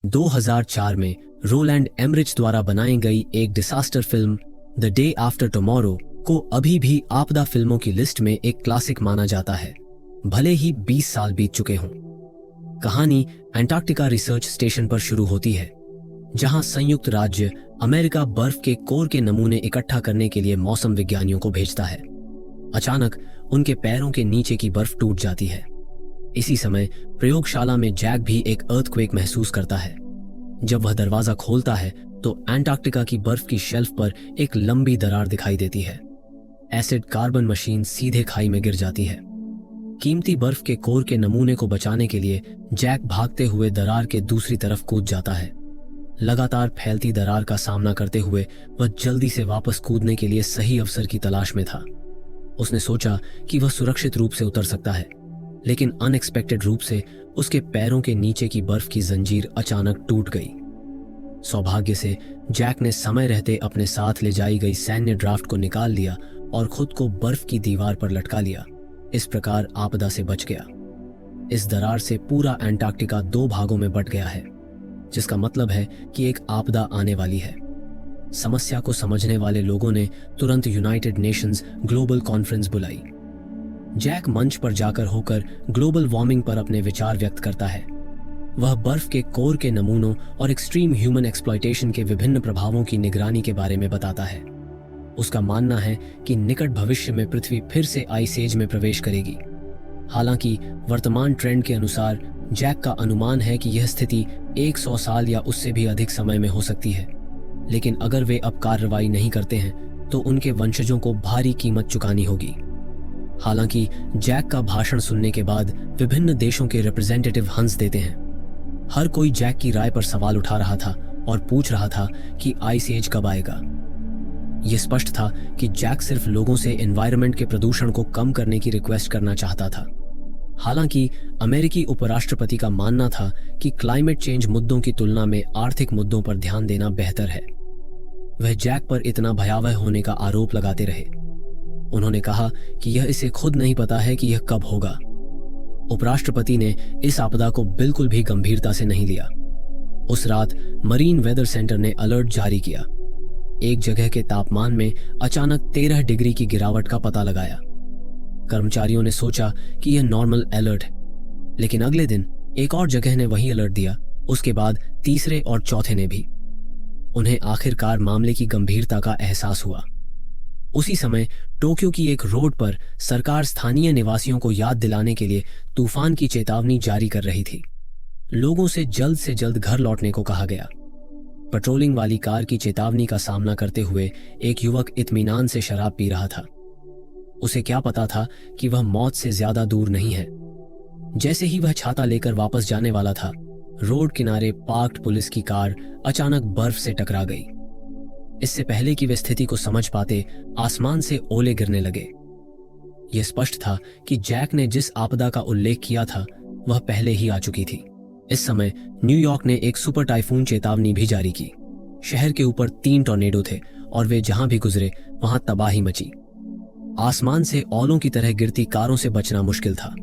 2004 में Rowland Emmerich द्वारा बनाई गई एक disaster film the day after tomorrow को अभी भी आपदा फिल्मों की लिस्ट में एक क्लासिक माना जाता है, भले ही 20 साल बीत चुके हों। कहानी अंटार्कटिका रिसर्च स्टेशन पर शुरू होती है, जहां संयुक्त राज्य अमेरिका बर्फ के कोर के नमूने इकट्ठा करने के लिए मौसम विज्ञानियों को भेजता है। अचानक उनके पैरों के नीचे की बर्फ टूट जाती है। इसी समय प्रयोगशाला में जैक भी एक अर्थक्वेक महसूस करता है। जब वह दरवाजा खोलता है तो अंटार्कटिका की बर्फ की शेल्फ पर एक लंबी दरार दिखाई देती है। एसिड कार्बन मशीन सीधे खाई में गिर जाती है। कीमती बर्फ के कोर के नमूने को बचाने के लिए जैक भागते हुए दरार के दूसरी तरफ कूद जाता है। लगातार फैलती दरार का सामना करते हुए वह जल्दी से वापस कूदने के लिए सही अवसर की तलाश में था। उसने सोचा कि वह सुरक्षित रूप से उतर सकता है, लेकिन अनएक्सपेक्टेड रूप से उसके पैरों के नीचे की बर्फ की जंजीर अचानक टूट गई। सौभाग्य से जैक ने समय रहते अपने साथ ले जाई गई सैन्य ड्राफ्ट को निकाल लिया और खुद को बर्फ की दीवार पर लटका लिया। इस प्रकार आपदा से बच गया। इस दरार से पूरा अंटार्कटिका 2 भागों में बट गया है, जिसका मतलब है कि एक आपदा आने वाली है। समस्या को समझने वाले लोगों ने तुरंत यूनाइटेड नेशंस ग्लोबल कॉन्फ्रेंस बुलाई। जैक मंच पर जाकर होकर ग्लोबल वार्मिंग पर अपने विचार व्यक्त करता है। वह बर्फ के कोर के नमूनों और एक्सट्रीम ह्यूमन एक्सप्लॉयटेशन के विभिन्न प्रभावों की निगरानी के बारे में बताता है। उसका मानना है कि निकट भविष्य में पृथ्वी फिर से आइस एज में प्रवेश करेगी। हालांकि वर्तमान ट्रेंड के अनुसार जैक का अनुमान है कि यह स्थिति 100 साल या उससे भी अधिक समय में हो सकती है, लेकिन अगर वे अब कार्रवाई नहीं करते हैं तो उनके वंशजों को भारी कीमत चुकानी होगी। हालांकि जैक का भाषण सुनने के बाद विभिन्न देशों के रिप्रेजेंटेटिव हंस देते हैं। हर कोई जैक की राय पर सवाल उठा रहा था और पूछ रहा था कि आइस एज कब आएगा। यह स्पष्ट था कि जैक सिर्फ लोगों से एनवायरनमेंट के प्रदूषण को कम करने की रिक्वेस्ट करना चाहता था। हालांकि अमेरिकी उपराष्ट्रपति का मानना था कि क्लाइमेट चेंज मुद्दों की तुलना में आर्थिक मुद्दों पर ध्यान देना बेहतर है। वह जैक पर इतना भयावह होने का आरोप लगाते रहे। उन्होंने कहा कि यह इसे खुद नहीं पता है कि यह कब होगा। उपराष्ट्रपति ने इस आपदा को बिल्कुल भी गंभीरता से नहीं लिया। उस रात मरीन वेदर सेंटर ने अलर्ट जारी किया। एक जगह के तापमान में अचानक 13 डिग्री की गिरावट का पता लगाया। कर्मचारियों ने सोचा कि यह नॉर्मल अलर्ट है, लेकिन अगले दिन एक और जगह ने वही अलर्ट दिया। उसके बाद तीसरे और चौथे ने भी। उन्हें आखिरकार मामले की गंभीरता का एहसास हुआ। उसी समय टोक्यो की एक रोड पर सरकार स्थानीय निवासियों को याद दिलाने के लिए तूफान की चेतावनी जारी कर रही थी। लोगों से जल्द घर लौटने को कहा गया। पेट्रोलिंग वाली कार की चेतावनी का सामना करते हुए एक युवक इत्मीनान से शराब पी रहा था। उसे क्या पता था कि वह मौत से ज्यादा दूर नहीं है। जैसे ही वह छाता लेकर वापस जाने वाला था, रोड किनारे पार्क्ड पुलिस की कार अचानक बर्फ से टकरा गई। इससे पहले कि वे स्थिति को समझ पाते, आसमान से ओले गिरने लगे। यह स्पष्ट था कि जैक ने जिस आपदा का उल्लेख किया था वह पहले ही आ चुकी थी। इस समय न्यूयॉर्क ने एक सुपर टाइफून चेतावनी भी जारी की। शहर के ऊपर 3 टॉर्नेडो थे और वे जहां भी गुजरे वहां तबाही मची। आसमान से ओलों की तरह गिरती कारों से बचना मुश्किल था।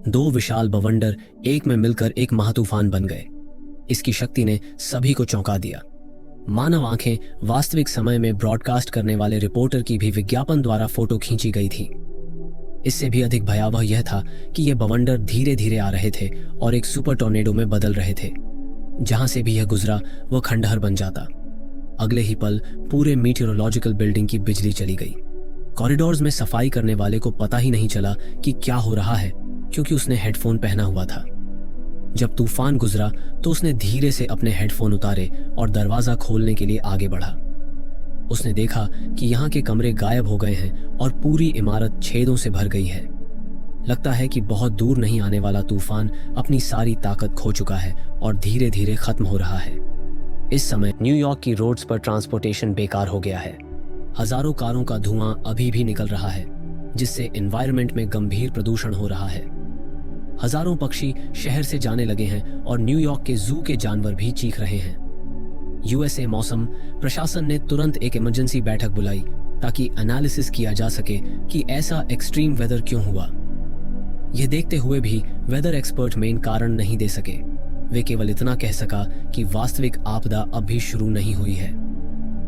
2 विशाल बवंडर एक में मिलकर एक महातूफान बन गए। इसकी शक्ति ने सभी को चौंका दिया। मानव आंखें वास्तविक समय में ब्रॉडकास्ट करने वाले रिपोर्टर की भी विज्ञापन द्वारा फोटो खींची गई थी। इससे भी अधिक भयावह यह था कि ये बवंडर धीरे धीरे आ रहे थे और एक सुपर टॉर्नेडो में बदल रहे थे। जहां से भी यह गुजरा वह खंडहर बन जाता। अगले ही पल पूरे मीटियोरोलॉजिकल बिल्डिंग की बिजली चली गई। कॉरिडोर्स में सफाई करने वाले को पता ही नहीं चला कि क्या हो रहा है, क्योंकि उसने हेडफोन पहना हुआ था। जब तूफान गुजरा तो उसने धीरे से अपने हेडफोन उतारे और दरवाजा खोलने के लिए आगे बढ़ा। उसने देखा कि यहाँ के कमरे गायब हो गए हैं और पूरी इमारत छेदों से भर गई है। लगता है कि बहुत दूर नहीं आने वाला तूफान अपनी सारी ताकत खो चुका है और धीरे धीरे खत्म हो रहा है। इस समय न्यूयॉर्क की रोड्स पर ट्रांसपोर्टेशन बेकार हो गया है। हजारों कारों का धुआं अभी भी निकल रहा है, जिससे एनवायरनमेंट में गंभीर प्रदूषण हो रहा है। हजारों पक्षी शहर से जाने लगे हैं और न्यूयॉर्क के जू के जानवर भी चीख रहे हैं। यूएसए मौसम प्रशासन ने तुरंत एक इमरजेंसी बैठक बुलाई ताकि एनालिसिस किया जा सके कि ऐसा एक्सट्रीम वेदर क्यों हुआ। यह देखते हुए भी वेदर एक्सपर्ट मेन कारण नहीं दे सके। वे केवल इतना कह सका कि वास्तविक आपदा अब भी शुरू नहीं हुई है।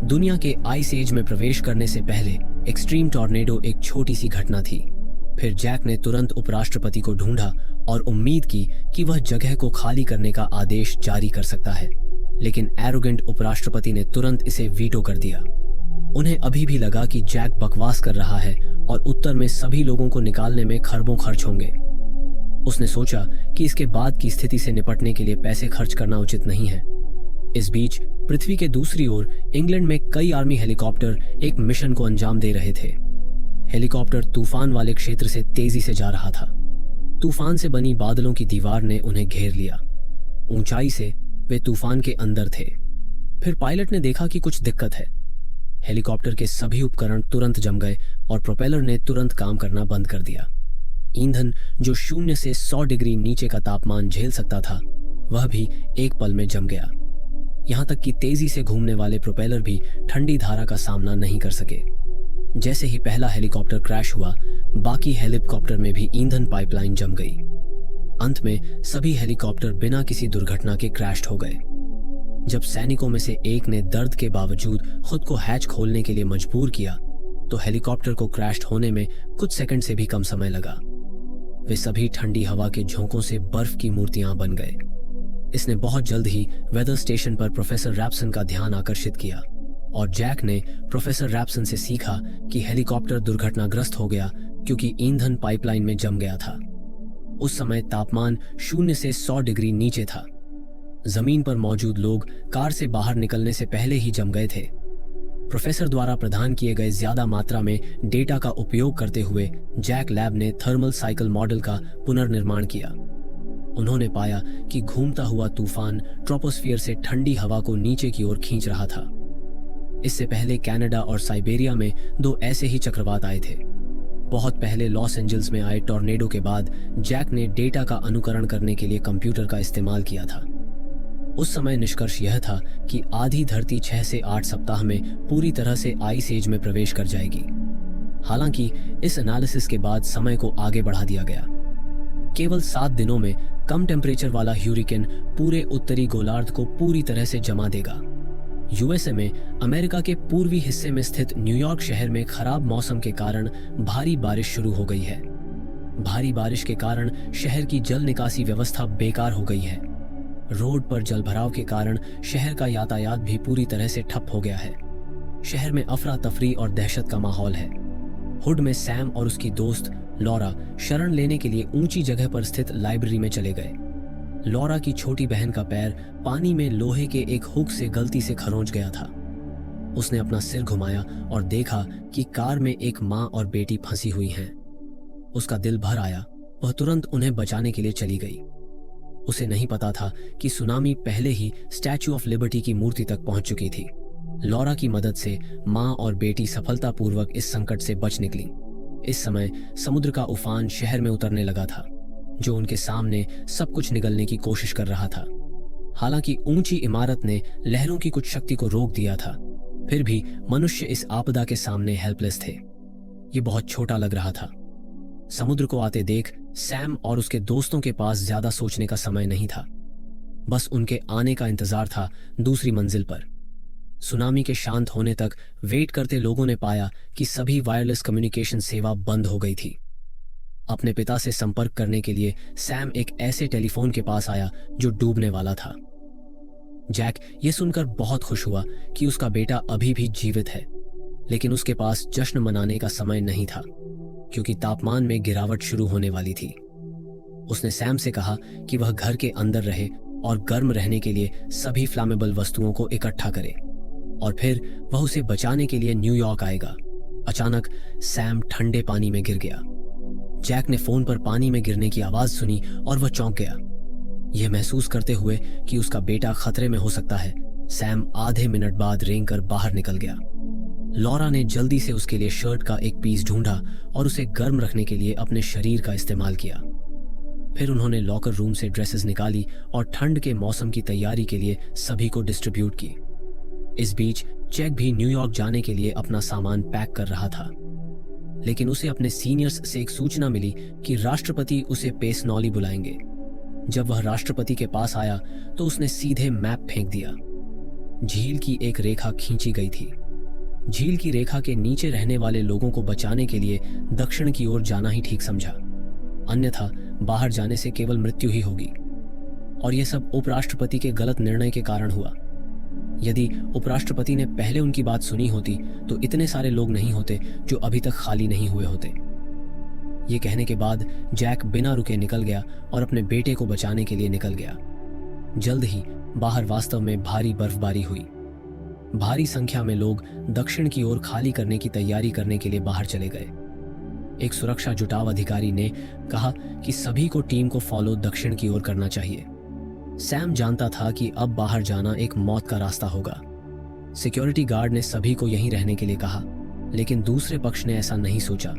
दुनिया के आइस एज में प्रवेश करने से पहले एक्सट्रीम टॉर्नेडो एक छोटी सी घटना थी। फिर जैक ने तुरंत उपराष्ट्रपति को ढूंढा और उम्मीद की कि वह जगह को खाली करने का आदेश जारी कर सकता है, लेकिन एरोगेंट उपराष्ट्रपति ने तुरंत इसे वीटो कर दिया। उन्हें अभी भी लगा कि जैक बकवास कर रहा है और उत्तर में सभी लोगों को निकालने में खरबों खर्च होंगे। उसने सोचा कि इसके बाद की स्थिति से निपटने के लिए पैसे खर्च करना उचित नहीं है। इस बीच पृथ्वी के दूसरी ओर इंग्लैंड में कई आर्मी हेलीकॉप्टर एक मिशन को अंजाम दे रहे थे। हेलीकॉप्टर तूफान वाले क्षेत्र से तेजी से जा रहा था। तूफान से बनी बादलों की दीवार ने उन्हें घेर लिया। ऊंचाई से वे तूफान के अंदर थे। फिर पायलट ने देखा कि कुछ दिक्कत है। हेलीकॉप्टर के सभी उपकरण तुरंत जम गए और प्रोपेलर ने तुरंत काम करना बंद कर दिया। ईंधन जो 0 से 100 डिग्री नीचे का तापमान झेल सकता था, वह भी एक पल में जम गया। यहां तक कि तेजी से घूमने वाले प्रोपेलर भी ठंडी धारा का सामना नहीं कर सके। जैसे ही पहला हेलीकॉप्टर क्रैश हुआ, बाकी हेलीकॉप्टर में भी ईंधन पाइपलाइन जम गई। अंत में सभी हेलीकॉप्टर बिना किसी दुर्घटना के क्रैश हो गए। जब सैनिकों में से एक ने दर्द के बावजूद खुद को हैच खोलने के लिए मजबूर किया, तो हेलीकॉप्टर को क्रैश होने में कुछ सेकंड से भी कम समय लगा। वे सभी ठंडी हवा के झोंकों से बर्फ की मूर्तियां बन गए। इसने बहुत जल्द ही वेदर स्टेशन पर प्रोफेसर रैप्सन का ध्यान आकर्षित किया और जैक ने प्रोफेसर रैप्सन से सीखा कि हेलीकॉप्टर दुर्घटनाग्रस्त हो गया क्योंकि ईंधन पाइपलाइन में जम गया था। उस समय तापमान 0 से 100 डिग्री नीचे था। जमीन पर मौजूद लोग कार से बाहर निकलने से पहले ही जम गए थे। प्रोफेसर द्वारा प्रदान किए गए ज्यादा मात्रा में डेटा का उपयोग करते हुए जैक लैब ने थर्मल साइकिल मॉडल का पुनर्निर्माण किया। उन्होंने पाया कि घूमता हुआ तूफान ट्रोपोस्फियर से ठंडी हवा को नीचे की ओर खींच रहा था। इससे पहले कनाडा और साइबेरिया में 2 ऐसे ही चक्रवात आए थे। बहुत पहले लॉस एंजल्स में आए टॉर्नेडो के बाद जैक ने डेटा का अनुकरण करने के लिए कंप्यूटर का इस्तेमाल किया था। उस समय निष्कर्ष यह था कि आधी धरती 6 से 8 सप्ताह में पूरी तरह से आइस एज में प्रवेश कर जाएगी। हालांकि इस एनालिसिस के बाद समय को आगे बढ़ा दिया गया। केवल 7 दिनों में कम टेम्परेचर वाला ह्यूरिकेन पूरे उत्तरी गोलार्ध को पूरी तरह से जमा देगा। यूएसए में अमेरिका के पूर्वी हिस्से में स्थित न्यूयॉर्क शहर में खराब मौसम के कारण भारी बारिश शुरू हो गई है। भारी बारिश के कारण शहर की जल निकासी व्यवस्था बेकार हो गई है। रोड पर जलभराव के कारण शहर का यातायात भी पूरी तरह से ठप हो गया है। शहर में अफरा तफरी और दहशत का माहौल है। हुड में सैम और उसकी दोस्त लॉरा शरण लेने के लिए ऊंची जगह पर स्थित लाइब्रेरी में चले गए। लॉरा की छोटी बहन का पैर पानी में लोहे के एक हुक से गलती से खरोंच गया था। उसने अपना सिर घुमाया और देखा कि कार में एक माँ और बेटी फंसी हुई हैं। उसका दिल भर आया। वह तुरंत उन्हें बचाने के लिए चली गई। उसे नहीं पता था कि सुनामी पहले ही स्टैच्यू ऑफ लिबर्टी की मूर्ति तक पहुंच चुकी थी। लॉरा की मदद से माँ और बेटी सफलतापूर्वक इस संकट से बच निकली। इस समय समुद्र का उफान शहर में उतरने लगा था, जो उनके सामने सब कुछ निगलने की कोशिश कर रहा था। हालांकि ऊंची इमारत ने लहरों की कुछ शक्ति को रोक दिया था, फिर भी मनुष्य इस आपदा के सामने हेल्पलेस थे। ये बहुत छोटा लग रहा था। समुद्र को आते देख सैम और उसके दोस्तों के पास ज्यादा सोचने का समय नहीं था। बस उनके आने का इंतजार था दूसरी मंजिल पर। सुनामी के शांत होने तक वेट करते लोगों ने पाया कि सभी वायरलेस कम्युनिकेशन सेवा बंद हो गई थी। अपने पिता से संपर्क करने के लिए सैम एक ऐसे टेलीफोन के पास आया जो डूबने वाला था। जैक ये सुनकर बहुत खुश हुआ कि उसका बेटा अभी भी जीवित है, लेकिन उसके पास जश्न मनाने का समय नहीं था क्योंकि तापमान में गिरावट शुरू होने वाली थी। उसने सैम से कहा कि वह घर के अंदर रहे और गर्म रहने के लिए सभी फ्लैमेबल वस्तुओं को इकट्ठा करे और फिर वह उसे बचाने के लिए न्यूयॉर्क आएगा। अचानक सैम ठंडे पानी में गिर गया। जैक ने फोन पर पानी में गिरने की आवाज सुनी और वह चौंक गया। यह महसूस करते हुए कि उसका बेटा खतरे में हो सकता है, सैम आधे मिनट बाद रेंग कर बाहर निकल गया। लॉरा ने जल्दी से उसके लिए शर्ट का एक पीस ढूंढा और उसे गर्म रखने के लिए अपने शरीर का इस्तेमाल किया। फिर उन्होंने लॉकर रूम से ड्रेसेस निकाली और ठंड के मौसम की तैयारी के लिए सभी को डिस्ट्रीब्यूट की। इस बीच जैक भी न्यूयॉर्क जाने के लिए अपना सामान पैक कर रहा था, लेकिन उसे अपने सीनियर्स से एक सूचना मिली कि राष्ट्रपति उसे पेसनौली बुलाएंगे। जब वह राष्ट्रपति के पास आया तो उसने सीधे मैप फेंक दिया। झील की एक रेखा खींची गई थी। झील की रेखा के नीचे रहने वाले लोगों को बचाने के लिए दक्षिण की ओर जाना ही ठीक समझा, अन्यथा बाहर जाने से केवल मृत्यु ही होगी। और यह सब उपराष्ट्रपति के गलत निर्णय के कारण हुआ। यदि उपराष्ट्रपति ने पहले उनकी बात सुनी होती तो इतने सारे लोग नहीं होते जो अभी तक खाली नहीं हुए होते। ये कहने के बाद जैक बिना रुके निकल गया और अपने बेटे को बचाने के लिए निकल गया। जल्द ही बाहर वास्तव में भारी बर्फबारी हुई। भारी संख्या में लोग दक्षिण की ओर खाली करने की तैयारी करने के लिए बाहर चले गए। एक सुरक्षा जुटाव अधिकारी ने कहा कि सभी को टीम को फॉलो दक्षिण की ओर करना चाहिए। सैम जानता था कि अब बाहर जाना एक मौत का रास्ता होगा। सिक्योरिटी गार्ड ने सभी को यहीं रहने के लिए कहा, लेकिन दूसरे पक्ष ने ऐसा नहीं सोचा,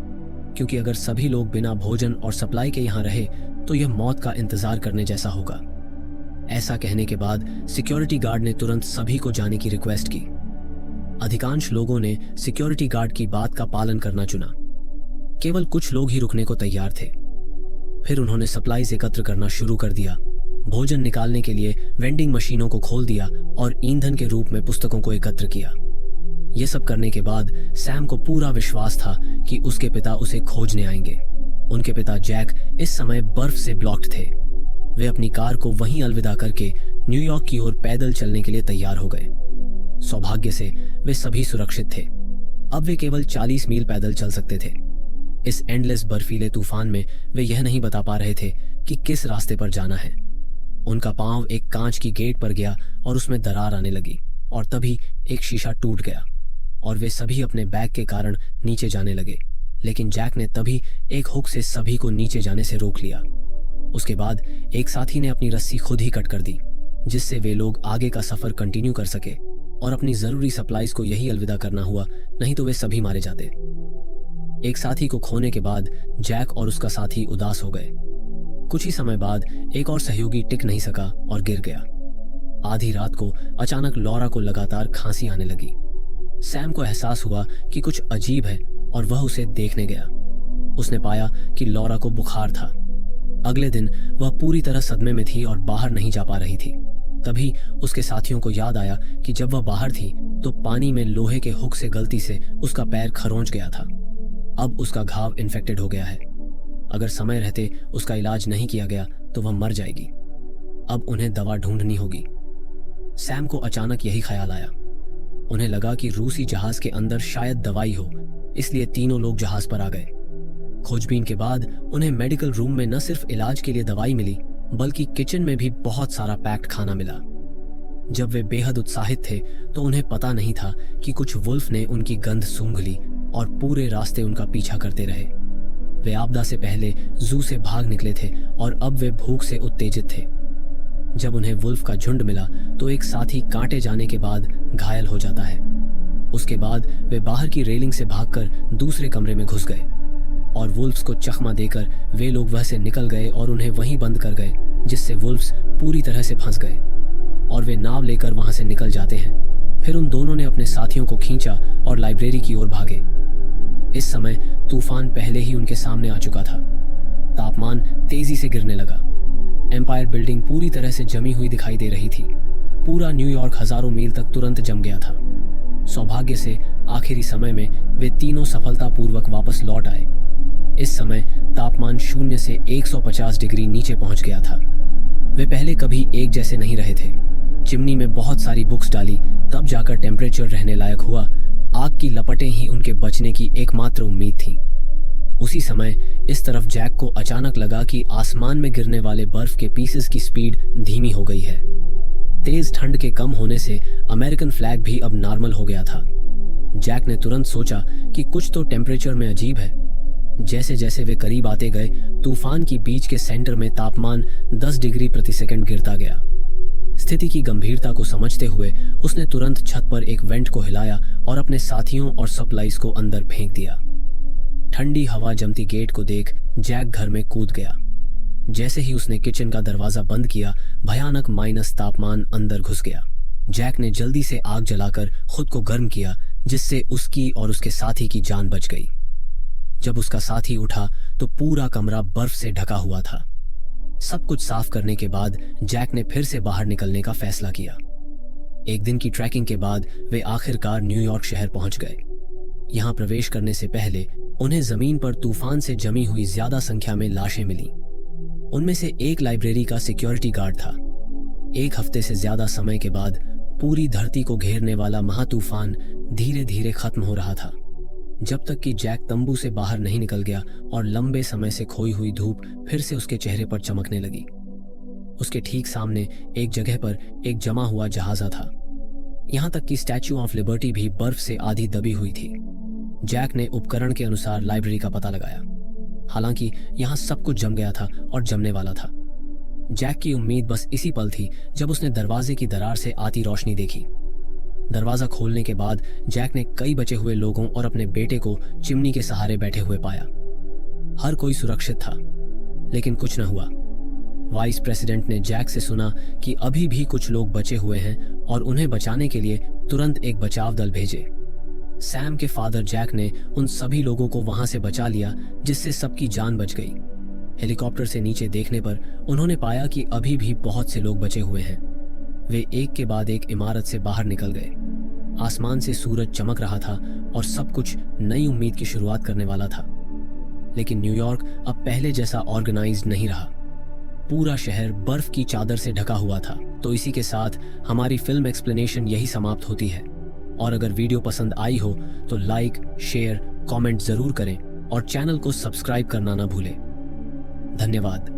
क्योंकि अगर सभी लोग बिना भोजन और सप्लाई के यहाँ रहे तो यह मौत का इंतजार करने जैसा होगा। ऐसा कहने के बाद सिक्योरिटी गार्ड ने तुरंत सभी को जाने की रिक्वेस्ट की। अधिकांश लोगों ने सिक्योरिटी गार्ड की बात का पालन करना चुना। केवल कुछ लोग ही रुकने को तैयार थे। फिर उन्होंने सप्लाईज एकत्र करना शुरू कर दिया, भोजन निकालने के लिए वेंडिंग मशीनों को खोल दिया और ईंधन के रूप में पुस्तकों को एकत्र किया। यह सब करने के बाद सैम को पूरा विश्वास था कि उसके पिता उसे खोजने आएंगे। उनके पिता जैक इस समय बर्फ से ब्लॉक्ड थे। वे अपनी कार को वहीं अलविदा करके न्यूयॉर्क की ओर पैदल चलने के लिए तैयार हो गए। सौभाग्य से वे सभी सुरक्षित थे। अब वे केवल 40 मील पैदल चल सकते थे। इस एंडलेस बर्फीले तूफान में वे यह नहीं बता पा रहे थे कि किस रास्ते पर जाना है। उनका पांव एक कांच की गेट पर गया और उसमें दरार आने लगी और तभी एक शीशा टूट गया और वे सभी अपने बैग के कारण नीचे जाने लगे। लेकिन जैक ने तभी एक हुक से सभी को नीचे जाने से रोक लिया। उसके बाद एक साथी ने अपनी रस्सी खुद ही कट कर दी, जिससे वे लोग आगे का सफर कंटिन्यू कर सके और अपनी जरूरी सप्लाईज को यही अलविदा करना हुआ, नहीं तो वे सभी मारे जाते। एक साथी को खोने के बाद जैक और उसका साथी उदास हो गए। कुछ ही समय बाद एक और सहयोगी टिक नहीं सका और गिर गया। आधी रात को अचानक लॉरा को लगातार खांसी आने लगी। सैम को एहसास हुआ कि कुछ अजीब है और वह उसे देखने गया। उसने पाया कि लॉरा को बुखार था। अगले दिन वह पूरी तरह सदमे में थी और बाहर नहीं जा पा रही थी। तभी उसके साथियों को याद आया कि जब वह बाहर थी तो पानी में लोहे के हुक से गलती से उसका पैर खरोंच गया था। अब उसका घाव इन्फेक्टेड हो गया है। अगर समय रहते उसका इलाज नहीं किया गया तो वह मर जाएगी। अब उन्हें दवा ढूंढनी होगी। सैम को अचानक यही ख्याल आया। उन्हें लगा कि रूसी जहाज के अंदर शायद दवाई हो, इसलिए तीनों लोग जहाज पर आ गए। खोजबीन के बाद उन्हें मेडिकल रूम में न सिर्फ इलाज के लिए दवाई मिली, बल्कि किचन में भी बहुत सारा पैक्ड खाना मिला। जब वे बेहद उत्साहित थे तो उन्हें पता नहीं था कि कुछ वुल्फ ने उनकी गंध सूंघ ली और पूरे रास्ते उनका पीछा करते रहे। वे आपदा से पहले जू से भाग निकले थे और अब वे भूख से उत्तेजित थे। जब उन्हें वुल्फ का झुंड मिला तो एक साथी कांटे जाने के बाद घायल हो जाता है। उसके बाद वे बाहर की रेलिंग से भागकर दूसरे कमरे में घुस गए और वुल्फ्स को चकमा देकर वे लोग वह से निकल गए और उन्हें वहीं बंद कर गए, जिससे वुल्फ्स पूरी तरह से फंस गए और वे नाव लेकर वहां से निकल जाते हैं। फिर उन दोनों ने अपने साथियों को खींचा और लाइब्रेरी की ओर भागे। इस समय तूफान पहले ही उनके सामने आ चुका था। तापमान तेजी से गिरने लगा। एम्पायर बिल्डिंग पूरी तरह से जमी हुई दिखाई दे रही थी। पूरा न्यूयॉर्क हजारों मील तक तुरंत जम गया था। सौभाग्य से आखिरी समय में वे तीनों सफलतापूर्वक वापस लौट आए। इस समय तापमान 0 से 150 डिग्री नीचे पहुंच गया था। वे पहले कभी एक जैसे नहीं रहे थे। चिमनी में बहुत सारी बुक्स डाली, तब जाकर टेम्परेचर रहने लायक हुआ। आग की लपटें ही उनके बचने की एकमात्र उम्मीद थी। उसी समय इस तरफ जैक को अचानक लगा कि आसमान में गिरने वाले बर्फ के पीसेस की स्पीड धीमी हो गई है। तेज ठंड के कम होने से अमेरिकन फ्लैग भी अब नॉर्मल हो गया था। जैक ने तुरंत सोचा कि कुछ तो टेम्परेचर में अजीब है। जैसे जैसे वे करीब आते गए, तूफान की बीच के सेंटर में तापमान 10 डिग्री प्रति सेकंड गिरता गया। स्थिति की गंभीरता को समझते हुए उसने तुरंत छत पर एक वेंट को हिलाया और अपने साथियों और सप्लाईज को अंदर फेंक दिया। ठंडी हवा जमती गेट को देख जैक घर में कूद गया। जैसे ही उसने किचन का दरवाजा बंद किया, भयानक माइनस तापमान अंदर घुस गया। जैक ने जल्दी से आग जलाकर खुद को गर्म किया, जिससे उसकी और उसके साथी की जान बच गई। जब उसका साथी उठा तो पूरा कमरा बर्फ से ढका हुआ था। सब कुछ साफ करने के बाद जैक ने फिर से बाहर निकलने का फैसला किया। एक दिन की ट्रैकिंग के बाद वे आखिरकार न्यूयॉर्क शहर पहुंच गए। यहां प्रवेश करने से पहले उन्हें जमीन पर तूफान से जमी हुई ज्यादा संख्या में लाशें मिली। उनमें से एक लाइब्रेरी का सिक्योरिटी गार्ड था। एक हफ्ते से ज्यादा समय के बाद पूरी धरती को घेरने वाला महातूफान धीरे धीरे खत्म हो रहा था, जब तक कि जैक तंबू से बाहर नहीं निकल गया और लंबे समय से खोई हुई धूप फिर से उसके चेहरे पर चमकने लगी। उसके ठीक सामने एक जगह पर एक जमा हुआ जहाजा था। यहां तक कि स्टैच्यू ऑफ लिबर्टी भी बर्फ से आधी दबी हुई थी। जैक ने उपकरण के अनुसार लाइब्रेरी का पता लगाया। हालांकि यहां सब कुछ जम गया था और जमने वाला था। जैक की उम्मीद बस इसी पल थी जब उसने दरवाजे की दरार से आती रोशनी देखी। दरवाजा खोलने के बाद जैक ने कई बचे हुए लोगों और अपने बेटे को चिमनी के सहारे बैठे हुए पाया। हर कोई सुरक्षित था, लेकिन कुछ न हुआ। वाइस प्रेसिडेंट ने जैक से सुना कि अभी भी कुछ लोग बचे हुए हैं और उन्हें बचाने के लिए तुरंत एक बचाव दल भेजे। सैम के फादर जैक ने उन सभी लोगों को वहां से बचा लिया, जिससे सबकी जान बच गई। हेलीकॉप्टर से नीचे देखने पर उन्होंने पाया कि अभी भी बहुत से लोग बचे हुए हैं। वे एक के बाद एक इमारत से बाहर निकल गए। आसमान से सूरज चमक रहा था और सब कुछ नई उम्मीद की शुरुआत करने वाला था। लेकिन न्यूयॉर्क अब पहले जैसा ऑर्गेनाइज्ड नहीं रहा। पूरा शहर बर्फ की चादर से ढका हुआ था। तो इसी के साथ हमारी फिल्म एक्सप्लेनेशन यही समाप्त होती है। और अगर वीडियो पसंद आई हो तो लाइक, शेयर, कमेंट जरूर करें और चैनल को सब्सक्राइब करना ना भूलें। धन्यवाद।